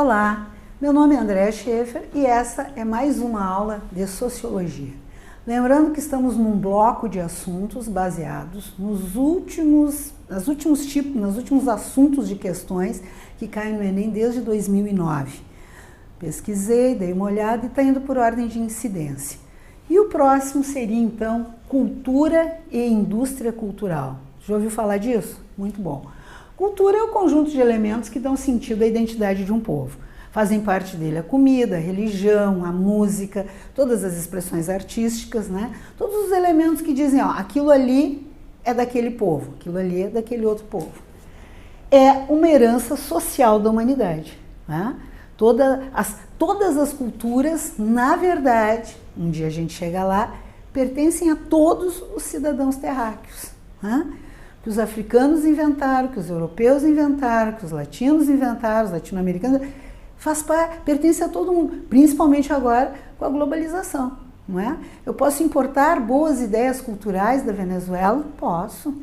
Olá, meu nome é Andréa Schaefer e essa é mais uma aula de Sociologia. Lembrando que estamos num bloco de assuntos baseados nos últimos assuntos de questões que caem no Enem desde 2009. Pesquisei, dei uma olhada e está indo por ordem de incidência. E o próximo seria, então, cultura e indústria cultural. Já ouviu falar disso? Muito bom. Cultura é o conjunto de elementos que dão sentido à identidade de um povo. Fazem parte dele a comida, a religião, a música, todas as expressões artísticas, né? Todos os elementos que dizem, ó, aquilo ali é daquele povo, aquilo ali é daquele outro povo. É uma herança social da humanidade, né? Todas as culturas, na verdade, um dia a gente chega lá, pertencem a todos os cidadãos terráqueos, né? Que os africanos inventaram, que os europeus inventaram, que os latinos inventaram, os latino-americanos, pertence a todo mundo, principalmente agora com a globalização, não é? Eu posso importar boas ideias culturais da Venezuela? Posso.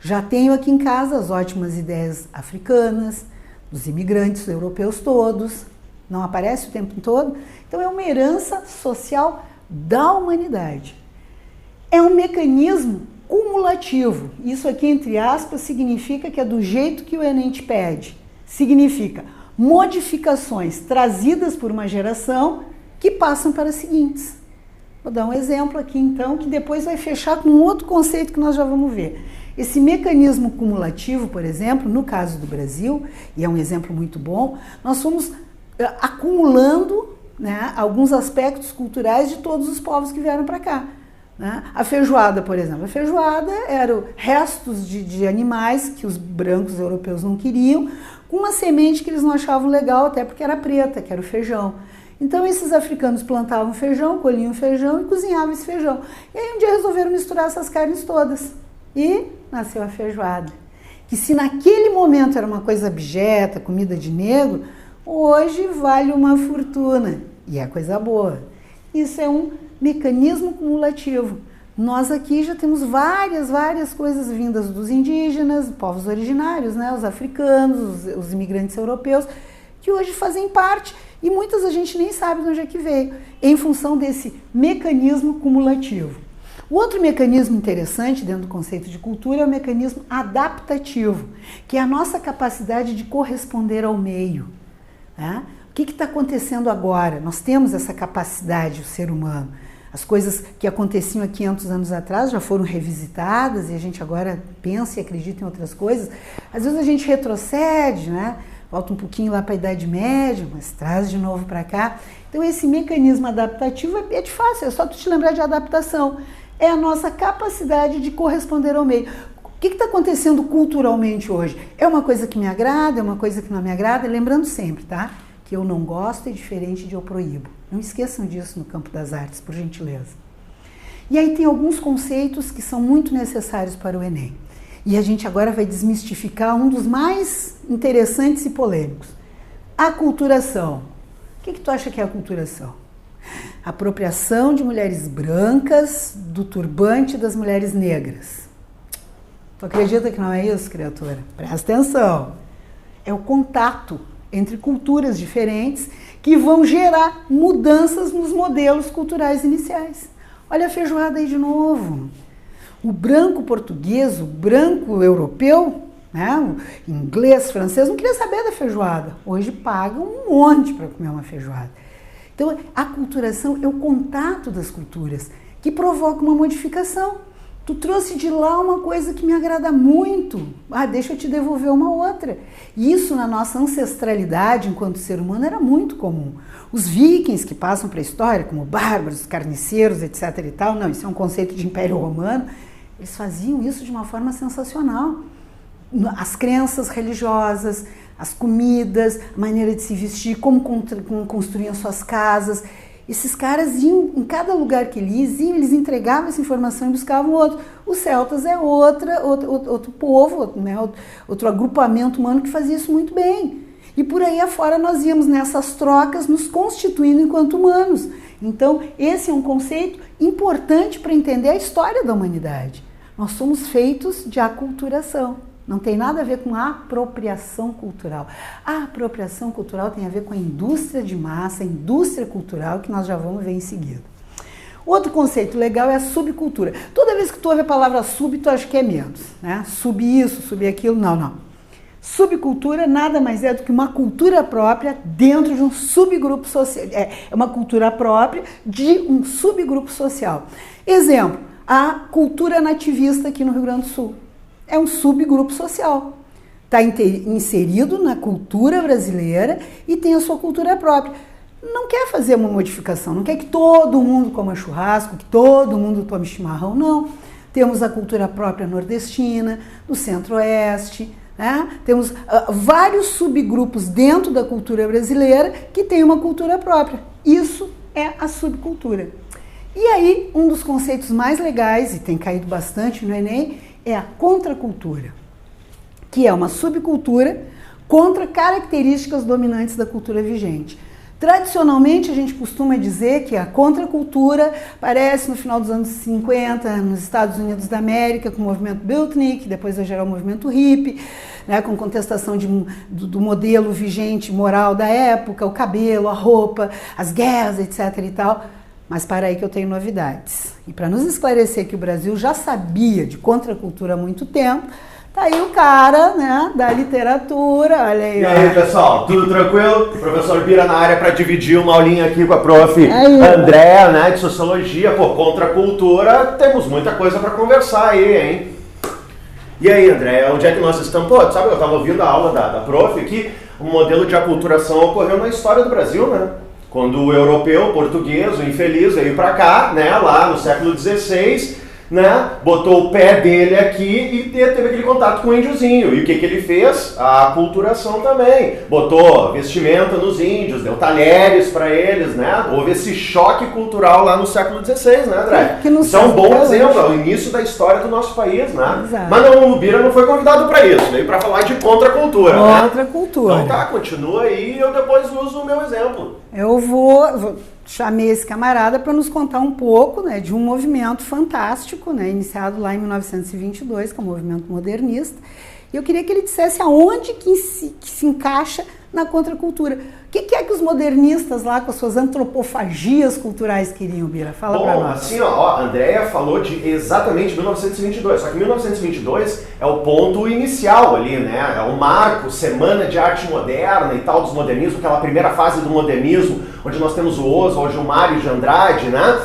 Já tenho aqui em casa as ótimas ideias africanas, dos imigrantes europeus todos, não aparece o tempo todo? Então é uma herança social da humanidade. É um mecanismo cumulativo. Isso aqui, entre aspas, significa que é do jeito que o Enem te pede. Significa modificações trazidas por uma geração que passam para as seguintes. Vou dar um exemplo aqui, então, que depois vai fechar com um outro conceito que nós já vamos ver. Esse mecanismo cumulativo, por exemplo, no caso do Brasil, e é um exemplo muito bom, nós fomos acumulando, né, alguns aspectos culturais de todos os povos que vieram para cá. Né? A feijoada, por exemplo. A feijoada eram restos de animais que os brancos europeus não queriam, com uma semente que eles não achavam legal, até porque era preta, que era o feijão. Então esses africanos plantavam feijão, colhiam feijão e cozinhavam esse feijão. E aí um dia resolveram misturar essas carnes todas. E nasceu a feijoada. Que se naquele momento era uma coisa abjeta, comida de negro, hoje vale uma fortuna. E é coisa boa. Isso é um mecanismo cumulativo. Nós aqui já temos várias coisas vindas dos indígenas, povos originários, né? Os africanos, os imigrantes europeus, que hoje fazem parte e muitas a gente nem sabe de onde é que veio, em função desse mecanismo cumulativo. O outro mecanismo interessante dentro do conceito de cultura é o mecanismo adaptativo, que é a nossa capacidade de corresponder ao meio, né? O que está acontecendo agora? Nós temos essa capacidade, o ser humano. As coisas que aconteciam há 500 anos atrás já foram revisitadas e a gente agora pensa e acredita em outras coisas. Às vezes a gente retrocede, né? Volta um pouquinho lá para a Idade Média, mas traz de novo para cá. Então esse mecanismo adaptativo é de fácil, é só tu te lembrar de adaptação. É a nossa capacidade de corresponder ao meio. O que está acontecendo culturalmente hoje? É uma coisa que me agrada, é uma coisa que não me agrada? Lembrando sempre, tá? Que eu não gosto é diferente de eu proíbo. Não esqueçam disso no campo das artes, por gentileza. E aí tem alguns conceitos que são muito necessários para o Enem. E a gente agora vai desmistificar um dos mais interessantes e polêmicos. Aculturação. O que tu acha que é aculturação? Apropriação de mulheres brancas do turbante das mulheres negras. Tu acredita que não é isso, criatura? Presta atenção. É o contato entre culturas diferentes que vão gerar mudanças nos modelos culturais iniciais. Olha a feijoada aí de novo. O branco português, o branco europeu, né, o inglês, francês, não queria saber da feijoada. Hoje pagam um monte para comer uma feijoada. Então, a aculturação é o contato das culturas que provoca uma modificação. Tu trouxe de lá uma coisa que me agrada muito. Deixa eu te devolver uma outra. E isso na nossa ancestralidade enquanto ser humano era muito comum. Os vikings que passam para a história, como bárbaros, carniceiros, etc. e tal, não, isso é um conceito de Império Romano, eles faziam isso de uma forma sensacional. As crenças religiosas, as comidas, a maneira de se vestir, como construíam suas casas. Esses caras iam, em cada lugar que eles iam, eles entregavam essa informação e buscavam outro. Os celtas é outro povo, né? Outro agrupamento humano que fazia isso muito bem. E por aí afora nós íamos nessas trocas nos constituindo enquanto humanos. Então, esse é um conceito importante para entender a história da humanidade. Nós somos feitos de aculturação. Não tem nada a ver com a apropriação cultural. A apropriação cultural tem a ver com a indústria de massa, a indústria cultural, que nós já vamos ver em seguida. Outro conceito legal é a subcultura. Toda vez que tu ouve a palavra sub, tu acha que é menos, né? Sub isso, sub aquilo, não. Subcultura nada mais é do que uma cultura própria dentro de um subgrupo social. É uma cultura própria de um subgrupo social. Exemplo, a cultura nativista aqui no Rio Grande do Sul. É um subgrupo social. Está inserido na cultura brasileira e tem a sua cultura própria. Não quer fazer uma modificação, não quer que todo mundo coma churrasco, que todo mundo tome chimarrão, não. Temos a cultura própria nordestina, do centro-oeste, né? Temos vários subgrupos dentro da cultura brasileira que tem uma cultura própria. Isso é a subcultura. E aí, um dos conceitos mais legais, e tem caído bastante no Enem, é a contracultura, que é uma subcultura contra características dominantes da cultura vigente. Tradicionalmente, a gente costuma dizer que a contracultura aparece no final dos anos 50, nos Estados Unidos da América, com o movimento Beatnik, depois vai gerar o movimento hippie, né, com contestação do modelo vigente moral da época, o cabelo, a roupa, as guerras, etc. e tal. Mas para aí que eu tenho novidades. E para nos esclarecer que o Brasil já sabia de contracultura há muito tempo, tá aí o cara, né, da literatura, olha aí. E aí, pessoal, tudo tranquilo? Professor Bira na área para dividir uma aulinha aqui com a prof. Andréa, né, de Sociologia. Pô, contracultura, temos muita coisa para conversar aí, hein? E aí, Andréa, onde é que nós estamos? Pô, sabe, eu estava ouvindo a aula da prof aqui, um modelo de aculturação ocorreu na história do Brasil, né? Quando o europeu, o português, o infeliz, veio para cá, né, lá no século XVI, né, botou o pé dele aqui e teve aquele contato com o índiozinho. E o que ele fez? A aculturação também. Botou vestimenta nos índios, deu talheres para eles, né? Houve esse choque cultural lá no século XVI, né, André? Isso é um bom exemplo, é o início da história do nosso país, né? Exato. Mas não, o Bira não foi convidado para isso, veio para falar de contracultura. Contracultura. Então tá, continua aí e eu depois uso o meu exemplo. Eu vou chamei esse camarada para nos contar um pouco, né, de um movimento fantástico, né, iniciado lá em 1922, que é o movimento modernista. E eu queria que ele dissesse aonde que se encaixa na contracultura. O que é que os modernistas lá, com as suas antropofagias culturais, queriam, Bira? Fala para nós. Assim, ó, a Andréa falou de exatamente 1922, só que 1922 é o ponto inicial ali, né? É o marco, Semana de Arte Moderna e tal, dos modernismos, aquela primeira fase do modernismo, onde nós temos o Oswald, o Mário de Andrade, né?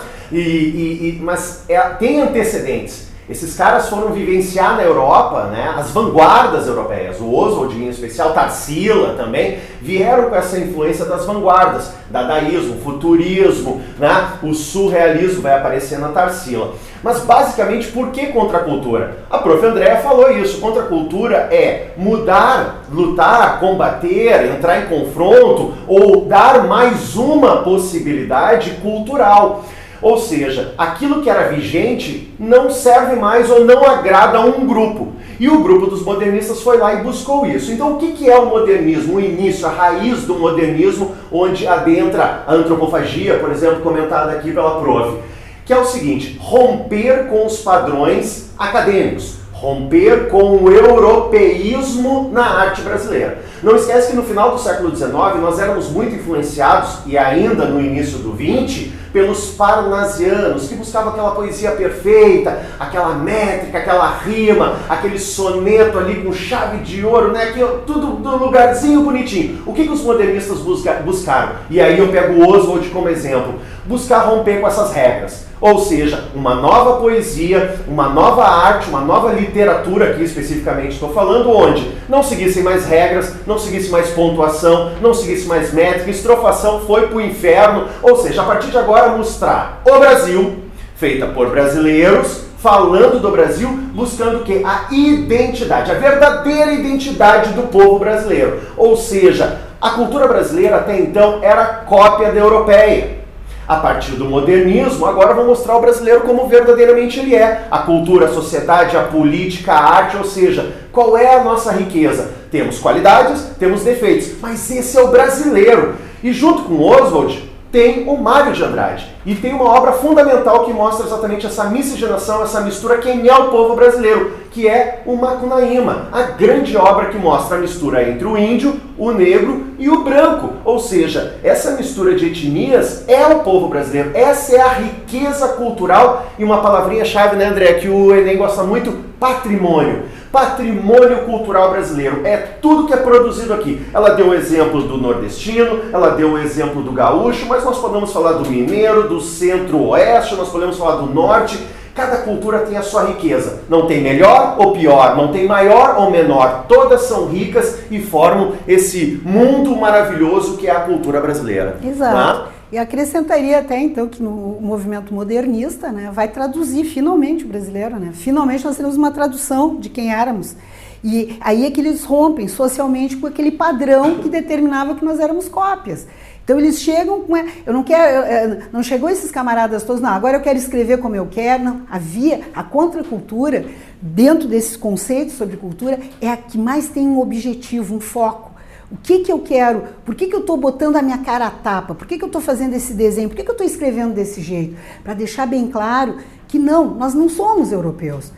Mas tem antecedentes. Esses caras foram vivenciar na Europa, né, as vanguardas europeias. O Oswald, em especial, Tarsila também, vieram com essa influência das vanguardas, dadaísmo, futurismo, né, o surrealismo vai aparecer na Tarsila. Mas, basicamente, por que contracultura? A prof. Andréa falou isso. Contracultura é mudar, lutar, combater, entrar em confronto ou dar mais uma possibilidade cultural. Ou seja, aquilo que era vigente não serve mais ou não agrada a um grupo. E o grupo dos modernistas foi lá e buscou isso. Então o que é o modernismo? O início, a raiz do modernismo, onde adentra a antropofagia, por exemplo, comentada aqui pela prof. Que é o seguinte: romper com os padrões acadêmicos. Romper com o europeísmo na arte brasileira. Não esquece que no final do século XIX nós éramos muito influenciados, e ainda no início do XX, pelos parnasianos, que buscavam aquela poesia perfeita, aquela métrica, aquela rima, aquele soneto ali com chave de ouro, né? Tudo do lugarzinho bonitinho. O que os modernistas buscaram? E aí eu pego o Oswald como exemplo. Buscar romper com essas regras. Ou seja, uma nova poesia, uma nova arte, uma nova literatura, aqui especificamente estou falando, onde não seguissem mais regras, não seguisse mais pontuação, não seguisse mais métrica, estrofação foi pro inferno. Ou seja, a partir de agora mostrar o Brasil, feita por brasileiros, falando do Brasil, buscando o quê? A identidade, a verdadeira identidade do povo brasileiro. Ou seja, a cultura brasileira até então era cópia da europeia. A partir do modernismo, agora vou mostrar o brasileiro como verdadeiramente ele é. A cultura, a sociedade, a política, a arte, ou seja, qual é a nossa riqueza? Temos qualidades, temos defeitos, mas esse é o brasileiro. E junto com Oswald, tem o Mário de Andrade. E tem uma obra fundamental que mostra exatamente essa miscigenação, essa mistura, quem é o povo brasileiro, que é o Macunaíma, a grande obra que mostra a mistura entre o índio, o negro e o branco. Ou seja, essa mistura de etnias é o povo brasileiro, essa é a riqueza cultural e uma palavrinha-chave, né, André, que o Enem gosta muito, patrimônio. Patrimônio cultural brasileiro, é tudo que é produzido aqui. Ela deu o exemplo do nordestino, ela deu o exemplo do gaúcho, mas nós podemos falar do mineiro, do centro-oeste, nós podemos falar do norte. Cada cultura tem a sua riqueza. Não tem melhor ou pior, não tem maior ou menor. Todas são ricas e formam esse mundo maravilhoso que é a cultura brasileira. Exato. Tá? E acrescentaria até, então, que no movimento modernista, né, vai traduzir finalmente o brasileiro, né? Finalmente nós teremos uma tradução de quem éramos. E aí é que eles rompem socialmente com aquele padrão que determinava que nós éramos cópias. Então eles chegam com... Eu não quero... Não chegou esses camaradas todos, não, agora eu quero escrever como eu quero. Não, havia a contracultura, dentro desses conceitos sobre cultura, é a que mais tem um objetivo, um foco. O que eu quero? Por que eu estou botando a minha cara à tapa? Por que eu estou fazendo esse desenho? Por que eu estou escrevendo desse jeito? Para deixar bem claro que não, nós não somos europeus.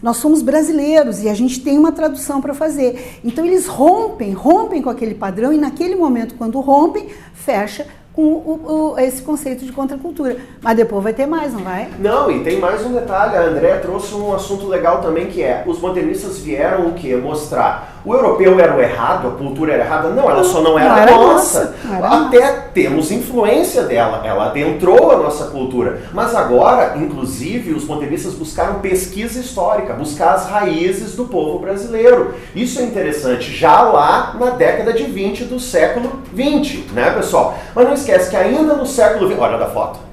Nós somos brasileiros e a gente tem uma tradução para fazer. Então eles rompem com aquele padrão e naquele momento, quando rompem, fecha com esse conceito de contracultura. Mas depois vai ter mais, não vai? Não, e tem mais um detalhe, a André trouxe um assunto legal também, que é, os modernistas vieram o quê? Mostrar. O europeu era o errado, a cultura era errada? Não, ela só não era nossa. Até temos influência dela, ela adentrou a nossa cultura. Mas agora, inclusive, os modernistas buscaram pesquisa histórica, buscar as raízes do povo brasileiro. Isso é interessante, já lá na década de 20 do século 20, né, pessoal? Mas não esquece que ainda no século 20... Olha da foto.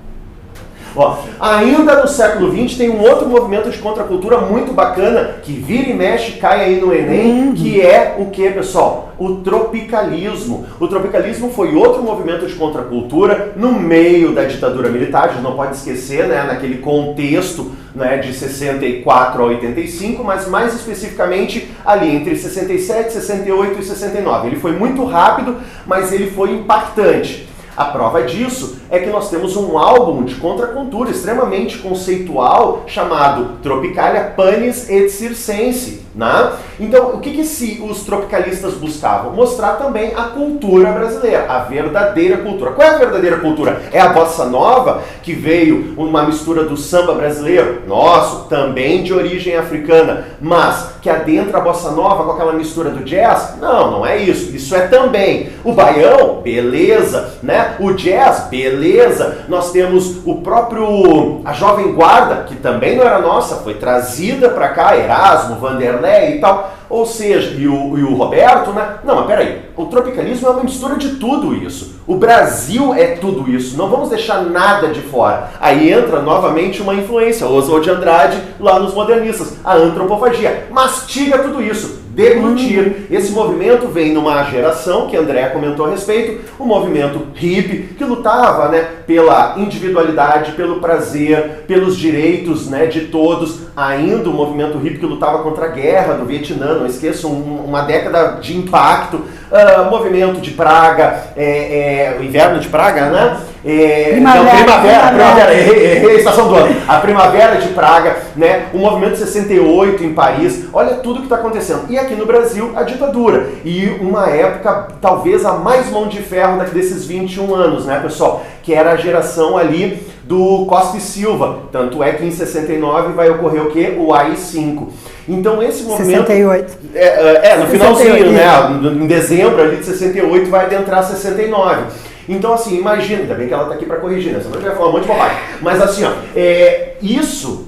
Ó, ainda no século XX tem um outro movimento de contracultura muito bacana, que vira e mexe, cai aí no Enem, que é o que, pessoal? O tropicalismo. O tropicalismo foi outro movimento de contracultura no meio da ditadura militar, a gente não pode esquecer, né, naquele contexto, né, de 64 a 85, mas mais especificamente ali entre 67, 68 e 69. Ele foi muito rápido, mas ele foi impactante. A prova disso é que nós temos um álbum de contracultura extremamente conceitual chamado Tropicalia Panis et Circense, né? Então, o que os tropicalistas buscavam? Mostrar também a cultura brasileira, a verdadeira cultura. Qual é a verdadeira cultura? É a bossa nova, que veio uma mistura do samba brasileiro, nosso, também de origem africana, mas que adentra a bossa nova com aquela mistura do jazz? Não, não é isso. Isso é também o baião, beleza, né? O jazz, beleza. Nós temos a Jovem Guarda, que também não era nossa, foi trazida para cá, Erasmo, Vanderlei e tal. Ou seja, e o Roberto, né? Não, mas peraí, o tropicalismo é uma mistura de tudo isso. O Brasil é tudo isso, não vamos deixar nada de fora. Aí entra novamente uma influência, Oswald de Andrade, lá nos modernistas, a antropofagia. Mastiga tudo isso, deglutir. Esse movimento vem numa geração, que André comentou a respeito, o movimento hippie, que lutava, né, pela individualidade, pelo prazer, pelos direitos, né, de todos. Ainda o movimento hippie que lutava contra a guerra do Vietnã, não esqueçam, uma década de impacto. Movimento de Praga, o inverno de Praga, né? Primavera, estação do ano. A primavera de Praga, né? O movimento 68 em Paris. Olha tudo que está acontecendo. E aqui no Brasil, a ditadura. E uma época, talvez a mais mão de ferro desses 21 anos, né, pessoal? Que era a geração ali do Costa e Silva. Tanto é que em 69 vai ocorrer o quê? O AI-5. Então esse movimento... 68. No finalzinho, né? Em dezembro ali de 68 vai adentrar 69. Então assim, imagina, ainda bem que ela está aqui para corrigir, né? Senão eu vai falar um monte de bobagem. Mas assim, ó,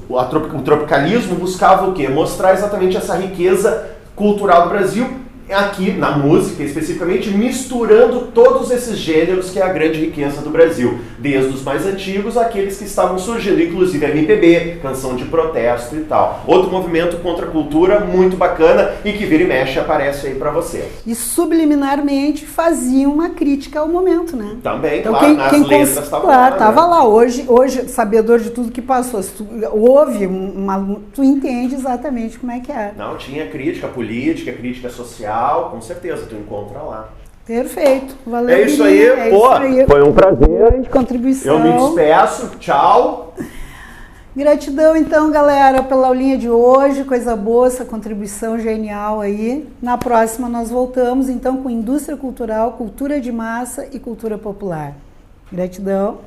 o tropicalismo buscava o quê? Mostrar exatamente essa riqueza cultural do Brasil, aqui na música especificamente, misturando todos esses gêneros que é a grande riqueza do Brasil, desde os mais antigos àqueles que estavam surgindo, inclusive MPB, canção de protesto e tal. Outro movimento contra a cultura muito bacana e que vira e mexe aparece aí pra você. E subliminarmente fazia uma crítica ao momento, né? Também, então, claro, nas letras estavam lá. Claro, estava lá. Hoje, sabedor de tudo que passou, se tu ouve, tu entende exatamente como é que é. Não, tinha crítica política, crítica social, com certeza, tu encontra lá. Perfeito. Valeu, É isso Guilherme. aí. Pô, foi um prazer. Grande contribuição. Eu me despeço. Tchau. Gratidão, então, galera, pela aulinha de hoje. Coisa boa, essa contribuição genial aí. Na próxima nós voltamos, então, com indústria cultural, cultura de massa e cultura popular. Gratidão.